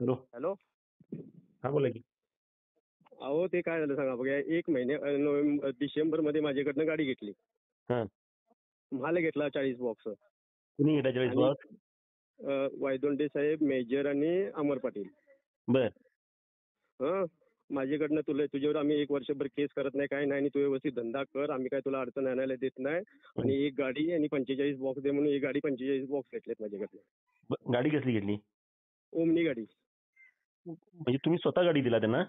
Hello. Hello. हा बोला की. अहो ते काय झालं सांगा बघा, एक डिसेंबरमध्ये माझ्याकडनं गाडी घेतली. हा. माल घेतला 40 बॉक्स. कुणी घेतला 40 आणि बॉक्स? वायदोंडे साहेब, मेजर आणि अमर पाटील. बर. हं. माझ्याकडनं तुझ्यावर आम्ही 1 वर्षभर केस करत नाही, काय नाही, आणि तू व्यवस्थित धंदा कर, आम्ही काय तुला अडचण आणायला देत नाही. आणि एक गाडी आणि 45 बॉक्स दे म्हणून एक गाडी 45 बॉक्स घेतलेत माझ्याकडनं. गाडी कसली घेतली? ओमनी गाडी. म्हणजे तुम्ही स्वतः गाडी दिला त्यांना?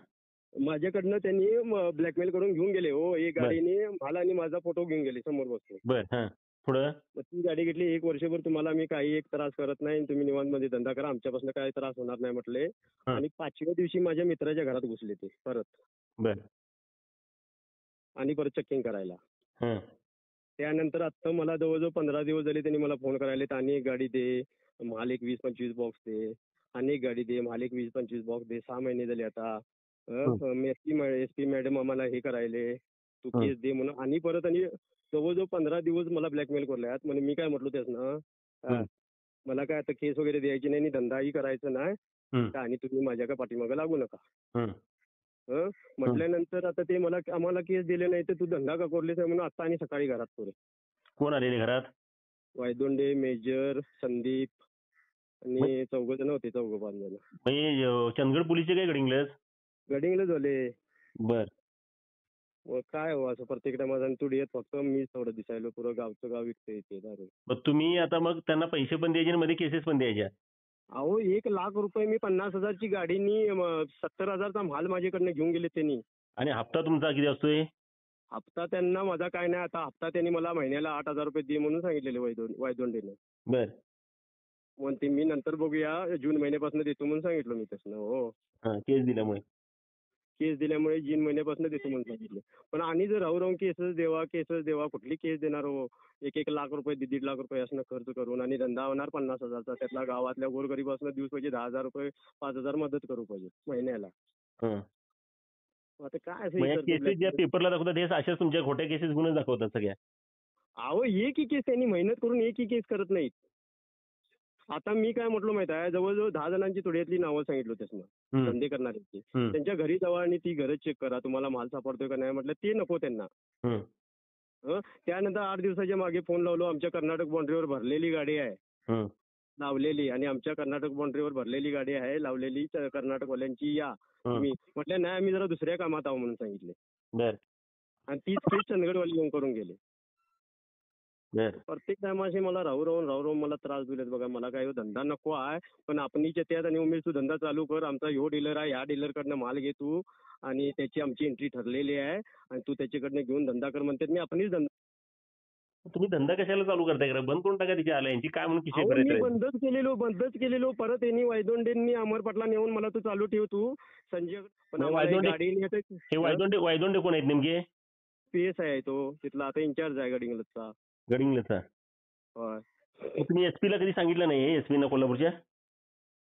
माझ्याकडनं त्यांनी ब्लॅकमेल करून घेऊन गेले हो. एक गाडीने मला आणि माझा फोटो घेऊन गेले समोर बसून. बर. हा. पुढं? मग ती गाडी घेतली. 1 वर्षभर तुम्हाला मी काही एक त्रास करत नाही, तुम्ही निवांतमध्ये धंदा करा, आमच्यापासून काही त्रास होणार नाही म्हटले. हा. आणि 5व्या दिवशी माझ्या मित्राच्या घरात घुसले ते परत. बर. आणि परत चेकिंग करायला. हा. त्यानंतर आता मला जवळजवळ 15 दिवस झाले त्यांनी मला फोन करायला, आणि एक गाडी दे, माल एक 20-25 बॉक्स दे, आणि एक गाडी दे, माल एक 20-25 बॉक्स दे. 6 महिने झाले आता. एसपी मॅडम आम्हाला हे करायले, तू केस दे म्हणून. आणि परत आणि जवळजवळ 15 दिवस मला ब्लॅकमेल करल्यात. म्हणजे मी काय म्हटलो त्यासनं, मला काय आता केस वगैरे द्यायची नाही आणि धंदाही करायचा नाही, आणि तुम्ही माझ्या का पाठीमागं लागू नका. म्हटल्यानंतर आता ते आम्हाला केस दिले नाही तर तू धंदा का करलेस म्हणून आता आणि सकाळी घरात पुरे. कोण आलेले घरात? वायदोंडे, मेजर, संदीप आणि 4 जण होते, 4-5 जण. म्हणजे चंदगड पोलीसचे काय गडिंग्लज? गडिंगला झाले. बर. मग काय हो असं प्रत्येक टायमाला तुडी येत, फक्त मीच थोडं दिसायलो, पुरं गावचं गाव विकते ते दारू. मग तुम्ही आता मग त्यांना पैसे पण द्यायचे आणि मध्ये केसेस पण द्यायच्या? अहो 1 लाख रुपये मी 50,000ची गाडीनी 70,000चा माल माझ्याकडनं घेऊन गेले त्यांनी. आणि हप्ता तुमचा किती असतोय? हप्ता त्यांना माझा काय नाही. आता हप्ता त्यांनी मला महिन्याला 8,000 रुपये दे म्हणून सांगितलेले वायदोंडेने. बर. मग ते मी नंतर बघूया जून महिन्यापासून देतो म्हणून सांगितलं मी तसं. हो. केस दिल्यामुळे? केस दिल्यामुळे जून महिन्यापासून देतो म्हणून सांगितलं. पण आणि जर राहून केसेस देवा कुठली केस देणार हो. 1-1 लाख रुपये, 1.5 लाख रुपये असं खर्च करून, आणि धंदा होणार 50,000चा. त्यातला गावातल्या गोरगरीबासून दिवस पाहिजे 10,000 रुपये, 5,000 मदत करू पाहिजे महिन्याला. आता काय केसेस ज्या पेपरला दाखवतात हे अशाच तुमच्या खोट्या केसेस गुन्हे दाखवतात सगळ्या? अहो एकही केस त्यांनी मेहनत करून एकही केस करत नाहीत. आता मी काय म्हटलो माहित आहे, जवळजवळ 10 जणांची थोड्यातली नावं सांगितलं त्यासनं धंदे करणाऱ्यांची. त्यांच्या घरी जावा आणि ती घरच चेक करा, तुम्हाला माल सापडतोय का नाही म्हटलं. ते नको त्यांना. त्यानंतर 8 दिवसाच्या मागे फोन लावलो, आमच्या कर्नाटक बाउंड्रीवर भरलेली गाडी आहे लावलेली, आणि आमच्या कर्नाटक बाउंड्रीवर भरलेली गाडी आहे लावलेली कर्नाटकवाल्यांची, या तुम्ही. म्हटलं नाही, आम्ही जरा दुसऱ्या कामात आहो म्हणून सांगितले. आणि तीच केस चंदगडवाली येऊन करून गेले. प्रत्येक टायमाशी मला राहून मला त्रास दिलेत बघा. मला काय धंदा नको आहे, पण आपणीच्या त्यात आणि उमेश तू धंदा चालू कर, आमचा ह्यो डीलर आहे, ह्या डीलरकडनं माल घे तू, आणि त्याची आमची एंट्री ठरलेली आहे, आणि तू त्याच्याकडनं घेऊन धंदा कर म्हणतात. मी आपणच धंदा. तुम्ही धंदा कशाला चालू करताय? बंद करून टाका तिच्या आल्या यांची, काय म्हणून किशे मी बंदच केलेलो. परत यांनी वायदोंडेंनी अमर पाटला नेऊन मला तू चालू ठेव तू संजय. वायदोंडे कोण आहेत नेमके? PS आहे तो तिथला, आता इन्चार्ज आहे गडिंग्लजचा. होय. तुम्ही एसपीला कधी सांगितलं नाही? एसपी ना कोल्हापूरच्या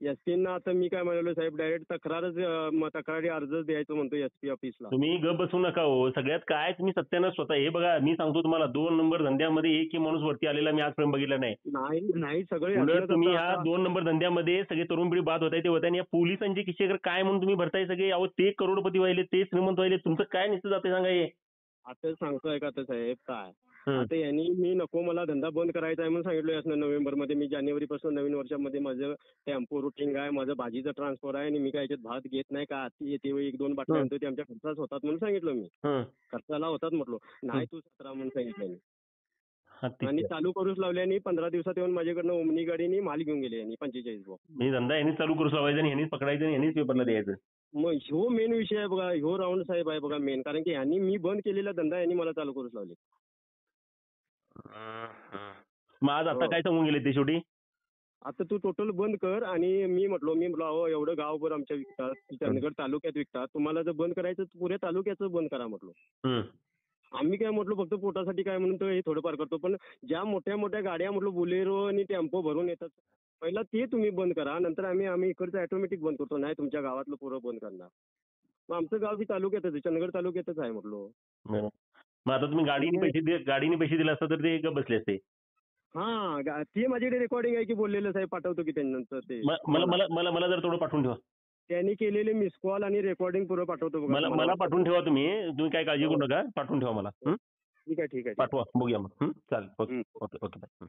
एसपीना आता मी काय म्हणालो साहेब, डायरेक्ट तक्रारी अर्जच द्यायचं म्हणतो एसपी ऑफिसला. तुम्ही गप बसू नका हो. सगळ्यात काय तुम्ही सत्यानं स्वतः हे बघा, मी सांगतो तुम्हाला 2 नंबर धंद्यामध्ये एकही माणूस वरती आलेला मी आजपर्यंत बघितला नाही. सगळे तुम्ही ह्या 2 नंबर धंद्यामध्ये सगळे तरुण पिढी बाद होताय ते होत, आणि या पोलिसांचे किशे काय म्हणून तुम्ही भरताय सगळे? अहो ते करोडपती व्हायले, ते श्रीमंत व्हायले, तुमचं काय निश्चित जाते सांगा? हे आता सांगतोय का आता साहेब काय, आता यांनी मी नको मला धंदा बंद करायचा आहे म्हणून सांगितलं यासनं नोव्हेंबरमध्ये. मी जानेवारीपासून नवीन वर्षामध्ये माझं टेम्पो रुटीन आहे, माझं भाजीचं ट्रान्सफर आहे, आणि मी काय याच्यात भात घेत नाही. का येते 1-2 बाटल्या आणतो, ते आमच्या खर्चाच होतात म्हणून सांगितलं मी. खर्चाला होतात म्हटलो. नाही तू 17 म्हणून सांगितलं मी. आणि चालू करूच लावले, आणि 15 दिवसात येऊन माझ्याकडनं ओमनी गाडीने माल घेऊन गेले आणि 45 बॉक्स. म्हणजे धंदा यांनी चालू करू लावायचा आणि यांनीच पकडायचं आणि यांनीच पेपरला द्यायचं. मग ह्यो मेन विषय आहे बघा, ह्यो राऊंड साहेब आहे बघा मेन. कारण की यांनी मी बंद केलेला धंदा यांनी मला चालू करूच लावले. मग आज आता काय सांगून गेले ते शेवटी? आता तू टोटल बंद कर. आणि मी म्हटलो अहो एवढं गावभर आमच्या विकतात, चंदगड तालुक्यात विकतात, तुम्हाला जर बंद करायचं पुऱ्या तालुक्याचं बंद करा म्हटलो. आम्ही काय म्हटलो फक्त पोटासाठी काय म्हणून हे थोडंफार करतो, पण ज्या मोठ्या मोठ्या गाड्या म्हटलो बोलेरो आणि टेम्पो भरून येतात, पहिला ते तुम्ही बंद करा, नंतर आम्ही इकडचं ऑटोमॅटिक बंद करतो. नाही तुमच्या गावातलं पुरं बंद करणार. मग आमचं गाव बी तालुक्यातच आहे, चंदगड तालुक्यातच आहे म्हटलो. मग आता तुम्ही गाडीने पैसे दिले असता तर ते बसले असते. ते माझ्याकडे रेकॉर्डिंग आहे की बोललेलं साहेब, पाठवतो की त्यानंतर ते मला मला मला मला जर थोडं पाठवून ठेवा. त्यांनी केलेले मिस कॉल आणि रेकॉर्डिंग पुरं पाठवतो बघा मला तुम्हाला. मला पाठवून ठेवा तुम्ही. तुम्ही काय काळजी करू नका. पाठवून ठेवा मला. ठीक आहे. पाठवा बघूया मग. चालेल. ओके हं. Okay okay bye.